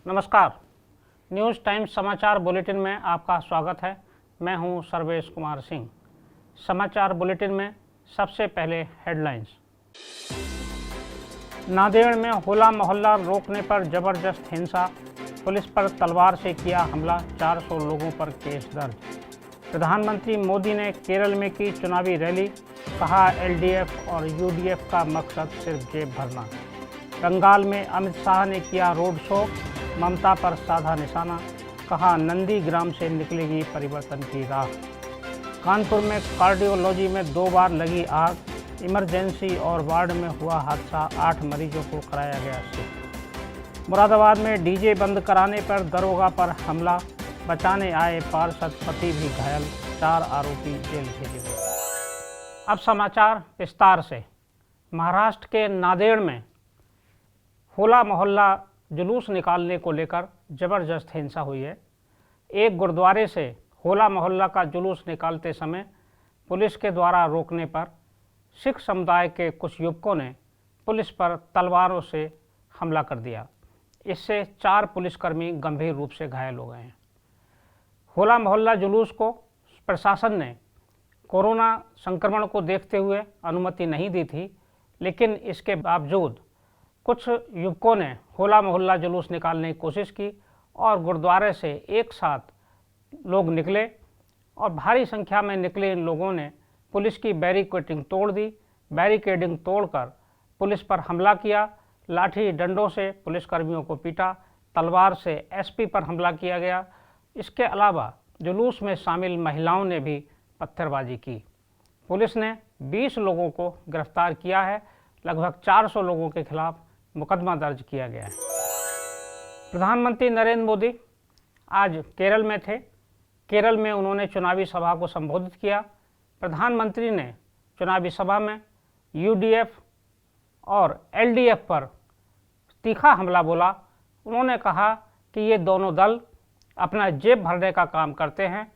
नमस्कार। News times समाचार bulletin में आपका स्वागत है। मैं हूं सर्वेश कुमार सिंह। समाचार बुलेटिन में सबसे पहले हेडलाइंस। नांदेड़ में होला मोहल्ला रोकने पर जबरदस्त हिंसा, पुलिस पर तलवार से किया हमला, 400 लोगों पर केस दर्ज। प्रधानमंत्री मोदी ने केरल में की चुनावी रैली, कहा एलडीएफ और यूडीएफ का मकसद सिर्फ जेब भरना। बंगाल में अमित शाह ने किया रोड शो, ममता पर साधा निशाना, कहा नंदीग्राम से निकलेगी परिवर्तन की राह। कानपुर में कार्डियोलॉजी में 2 बार लगी आग, इमरजेंसी और वार्ड में हुआ हादसा, 8 मरीजों को कराया गया शिफ्ट। मुरादाबाद में डीजे बंद कराने पर दरोगा पर हमला, बचाने आए पार्षद पति भी घायल, 4 आरोपी जेल भेजे गए। अब समाचार विस्तार से। महाराष्ट्र के नांदेड़ में होला मोहल्ला जुलूस निकालने को लेकर जबरदस्त हिंसा हुई है। एक गुरुद्वारे से होला मोहल्ला का जुलूस निकालते समय पुलिस के द्वारा रोकने पर सिख समुदाय के कुछ युवकों ने पुलिस पर तलवारों से हमला कर दिया। इससे 4 पुलिसकर्मी गंभीर रूप से घायल हो गए हैं। होला मोहल्ला जुलूस को प्रशासन ने कोरोना संक्रमण को देखते हुए अनुमति नहीं दी थी, लेकिन इसके बावजूद कुछ युवकों ने होला मोहल्ला जुलूस निकालने की कोशिश की और गुरुद्वारे से एक साथ लोग निकले और भारी संख्या में निकले इन लोगों ने पुलिस की बैरिकेडिंग तोड़ दी। बैरिकेडिंग तोड़कर पुलिस पर हमला किया, लाठी डंडों से पुलिसकर्मियों को पीटा, तलवार से एसपी पर हमला किया गया। इसके अलावा जुलूस में शामिल महिलाओं ने भी पत्थरबाजी की। पुलिस ने 20 लोगों को गिरफ्तार किया है। लगभग 400 लोगों के खिलाफ मुकदमा दर्ज किया गया है। प्रधानमंत्री नरेंद्र मोदी आज केरल में थे। केरल में उन्होंने चुनावी सभा को संबोधित किया। प्रधानमंत्री ने चुनावी सभा में यूडीएफ और एलडीएफ पर तीखा हमला बोला। उन्होंने कहा कि ये दोनों दल अपना जेब भरने का काम करते हैं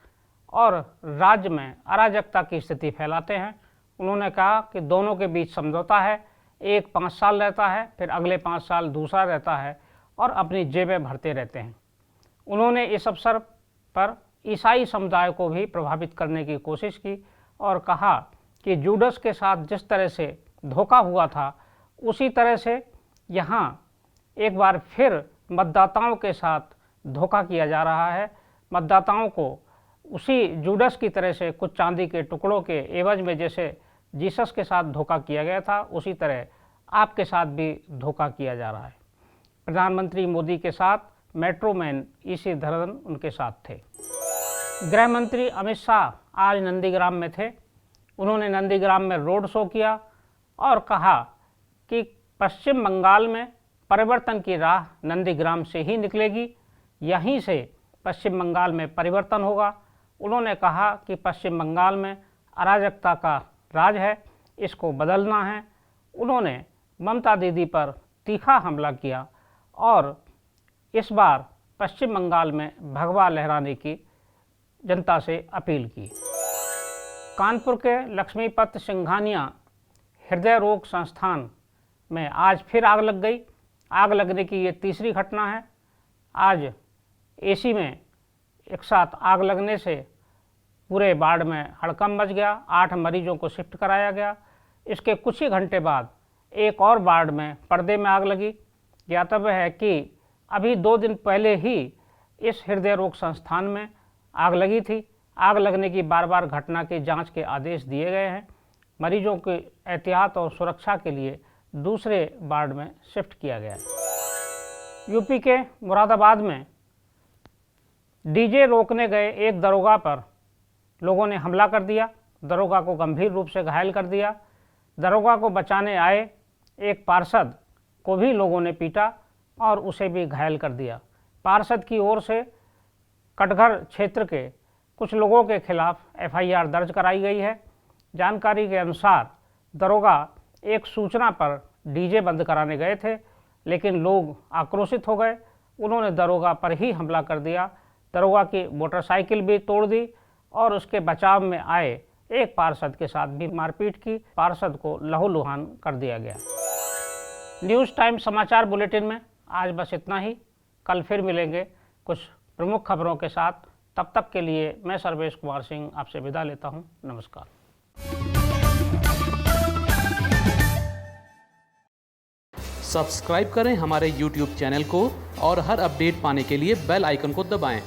और राज्य में अराजकता की स्थिति फैलाते हैं। उन्होंने कहा कि दोनों के बीच समझौता है, एक 5 साल रहता है, फिर अगले 5 साल दूसरा रहता है और अपनी जेबें भरते रहते हैं। उन्होंने इस अवसर पर ईसाई समुदाय को भी प्रभावित करने की कोशिश की और कहा कि जूडस के साथ जिस तरह से धोखा हुआ था, उसी तरह से यहाँ एक बार फिर मतदाताओं के साथ धोखा किया जा रहा है। मतदाताओं को उसी जूडस की तरह से कुछ चांदी के टुकड़ों के एवज में जैसे जीसस के साथ धोखा किया गया था, उसी तरह आपके साथ भी धोखा किया जा रहा है। प्रधानमंत्री मोदी के साथ मेट्रो मैन ईसी धरन उनके साथ थे। गृह मंत्री अमित शाह आज नंदीग्राम में थे। उन्होंने नंदीग्राम में रोड शो किया और कहा कि पश्चिम बंगाल में परिवर्तन की राह नंदीग्राम से ही निकलेगी, यहीं से पश्चिम बंगाल में परिवर्तन होगा। उन्होंने कहा कि पश्चिम बंगाल में अराजकता का राज है, इसको बदलना है। उन्होंने ममता दीदी पर तीखा हमला किया और इस बार पश्चिम बंगाल में भगवा लहराने की जनता से अपील की। कानपुर के लक्ष्मीपत सिंघानिया हृदय रोग संस्थान में आज फिर आग लग गई। आग लगने की ये तीसरी घटना है। आज एसी में एक साथ आग लगने से पूरे वार्ड में हड़कंप मच गया। 8 मरीजों को शिफ्ट कराया गया। इसके कुछ ही घंटे बाद एक और वार्ड में पर्दे में आग लगी। ज्ञातव्य है कि अभी 2 दिन पहले ही इस हृदय रोग संस्थान में आग लगी थी। आग लगने की बार घटना की जांच के आदेश दिए गए हैं। मरीजों के एहतियात और सुरक्षा के लिए दूसरे वार्ड में शिफ्ट किया गया है। यूपी के मुरादाबाद में डीजे रोकने गए एक दरोगा पर लोगों ने हमला कर दिया। दरोगा को गंभीर रूप से घायल कर दिया। दरोगा को बचाने आए एक पार्षद को भी लोगों ने पीटा और उसे भी घायल कर दिया। पार्षद की ओर से कटघर क्षेत्र के कुछ लोगों के खिलाफ एफआईआर दर्ज कराई गई है। जानकारी के अनुसार दरोगा एक सूचना पर डीजे बंद कराने गए थे, लेकिन लोग आक्रोशित हो गए। उन्होंने दरोगा पर ही हमला कर दिया। दरोगा की मोटरसाइकिल भी तोड़ दी और उसके बचाव में आए एक पार्षद के साथ भी मारपीट की। पार्षद को लहूलुहान कर दिया गया। न्यूज़ टाइम समाचार बुलेटिन में आज बस इतना ही। कल फिर मिलेंगे कुछ प्रमुख खबरों के साथ। तब तक के लिए मैं सर्वेश कुमार सिंह आपसे विदा लेता हूं। नमस्कार। सब्सक्राइब करें हमारे YouTube चैनल को और हर अपडेट पाने के लिए बेल आइकन को दबाएं।